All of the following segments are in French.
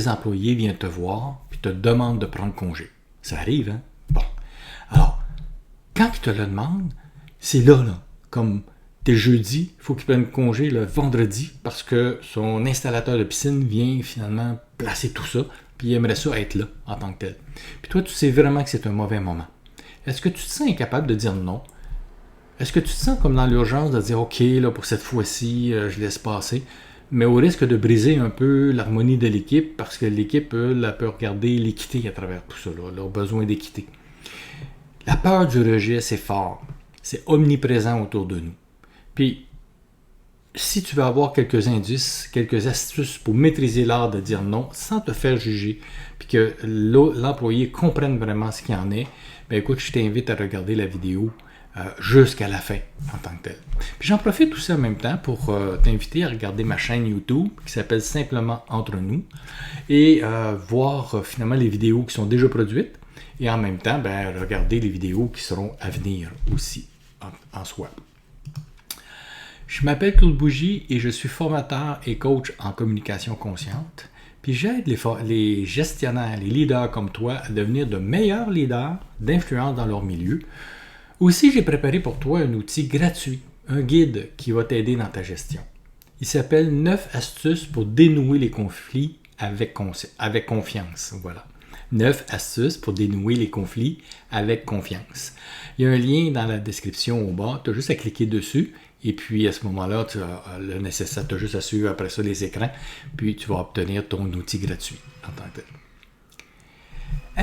les employés viennent te voir et te demandent de prendre congé. Ça arrive, hein? Bon. Alors, quand ils te le demandent, c'est là, comme t'es jeudi, il faut qu'il prenne congé le vendredi parce que son installateur de piscine vient finalement placer tout ça, puis il aimerait ça être là en tant que tel. Puis toi, tu sais vraiment que c'est un mauvais moment. Est-ce que tu te sens incapable de dire non? Est-ce que tu te sens comme dans l'urgence de dire « OK, là, pour cette fois-ci, je laisse passer », mais au risque de briser un peu l'harmonie de l'équipe parce que l'équipe, elle peut regarder l'équité à travers tout ça, là, leur besoin d'équité. La peur du rejet, c'est fort. C'est omniprésent autour de nous. Puis, si tu veux avoir quelques indices, quelques astuces pour maîtriser l'art de dire non sans te faire juger, puis que l'employé comprenne vraiment ce qu'il en est, bien écoute, je t'invite à regarder la vidéo jusqu'à la fin en tant que tel. Puis j'en profite aussi en même temps pour t'inviter à regarder ma chaîne YouTube qui s'appelle Simplement Entre Nous et voir finalement les vidéos qui sont déjà produites et en même temps regarder les vidéos qui seront à venir aussi en soi. Je m'appelle Claude Bougie et je suis formateur et coach en communication consciente. Puis j'aide les gestionnaires, les leaders comme toi à devenir de meilleurs leaders d'influence dans leur milieu. Aussi, j'ai préparé pour toi un outil gratuit, un guide qui va t'aider dans ta gestion. Il s'appelle 9 astuces pour dénouer les conflits avec confiance. Voilà. 9 astuces pour dénouer les conflits avec confiance. Il y a un lien dans la description au bas. Tu as juste à cliquer dessus. Et puis, à ce moment-là, tu as le nécessaire. Tu as juste à suivre après ça les écrans. Puis, tu vas obtenir ton outil gratuit en tant que tel.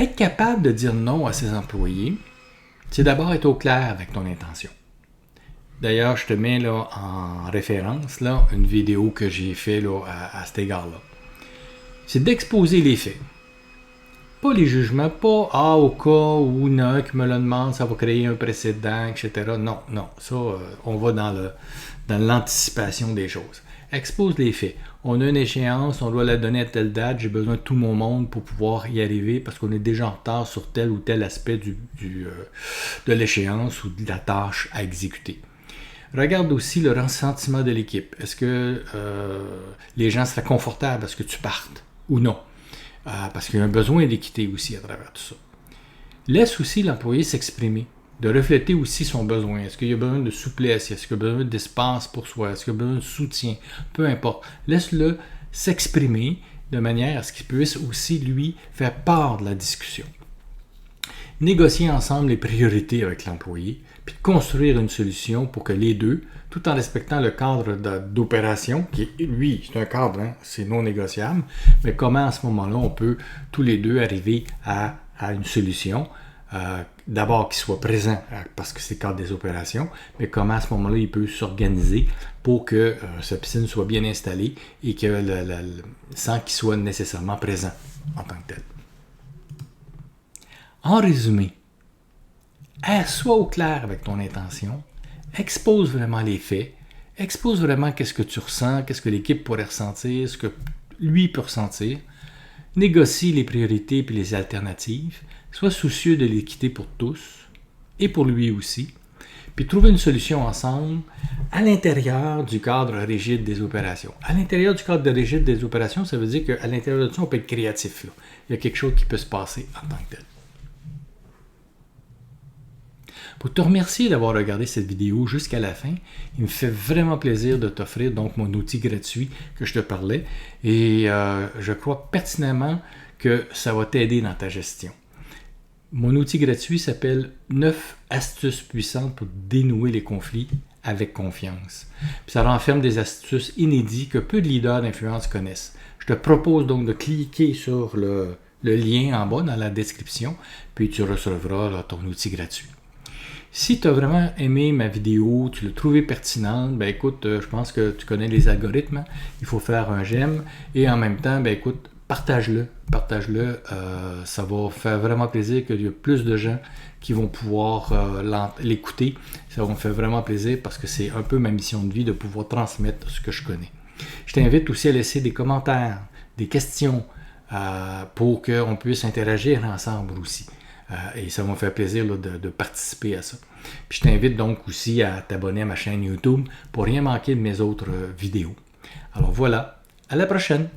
Être capable de dire non à ses employés, c'est d'abord être au clair avec ton intention. D'ailleurs, je te mets là, en référence là, une vidéo que j'ai faite à cet égard-là. C'est d'exposer les faits. Pas les jugements, pas au cas où il y en a un qui me le demande, ça va créer un précédent, etc. Non, ça, on va dans l'anticipation des choses. Expose les faits. On a une échéance, on doit la donner à telle date, j'ai besoin de tout mon monde pour pouvoir y arriver parce qu'on est déjà en retard sur tel ou tel aspect de l'échéance ou de la tâche à exécuter. Regarde aussi le ressentiment de l'équipe. Est-ce que les gens seraient confortables à ce que tu partes ou non? Parce qu'il y a un besoin d'équité aussi à travers tout ça. Laisse aussi l'employé s'exprimer, de refléter aussi son besoin. Est-ce qu'il y a besoin de souplesse? Est-ce qu'il y a besoin d'espace pour soi? Est-ce qu'il y a besoin de soutien? Peu importe. Laisse-le s'exprimer de manière à ce qu'il puisse aussi, lui, faire part de la discussion. Négocier ensemble les priorités avec l'employé, puis construire une solution pour que les deux, tout en respectant le cadre d'opération, qui, lui, c'est un cadre, hein, c'est non négociable, mais comment à ce moment-là, on peut tous les deux arriver à une solution, d'abord qu'il soit présent, parce que c'est le cadre des opérations, mais comment à ce moment-là, il peut s'organiser pour que sa piscine soit bien installée et que sans qu'il soit nécessairement présent en tant que tel. En résumé, sois au clair avec ton intention, expose vraiment les faits, expose vraiment qu'est-ce que tu ressens, qu'est-ce que l'équipe pourrait ressentir, ce que lui peut ressentir, négocie les priorités et les alternatives, sois soucieux de l'équité pour tous et pour lui aussi, puis trouve une solution ensemble à l'intérieur du cadre rigide des opérations. À l'intérieur du cadre rigide des opérations, ça veut dire qu'à l'intérieur de ça, on peut être créatif. Là. Il y a quelque chose qui peut se passer en tant que tel. Pour te remercier d'avoir regardé cette vidéo jusqu'à la fin, il me fait vraiment plaisir de t'offrir donc mon outil gratuit que je te parlais et je crois pertinemment que ça va t'aider dans ta gestion. Mon outil gratuit s'appelle 9 astuces puissantes pour dénouer les conflits avec confiance. Puis ça renferme des astuces inédites que peu de leaders d'influence connaissent. Je te propose donc de cliquer sur le lien en bas dans la description, puis tu recevras là, ton outil gratuit. Si tu as vraiment aimé ma vidéo, tu l'as trouvé pertinente, ben écoute, je pense que tu connais les algorithmes, hein? Il faut faire un j'aime et en même temps, ben écoute, partage-le, ça va faire vraiment plaisir qu'il y ait plus de gens qui vont pouvoir l'écouter, ça va me faire vraiment plaisir parce que c'est un peu ma mission de vie de pouvoir transmettre ce que je connais. Je t'invite aussi à laisser des commentaires, des questions pour qu'on puisse interagir ensemble aussi. Et ça va me faire plaisir là, de participer à ça. Puis je t'invite donc aussi à t'abonner à ma chaîne YouTube pour rien manquer de mes autres vidéos. Alors voilà, à la prochaine!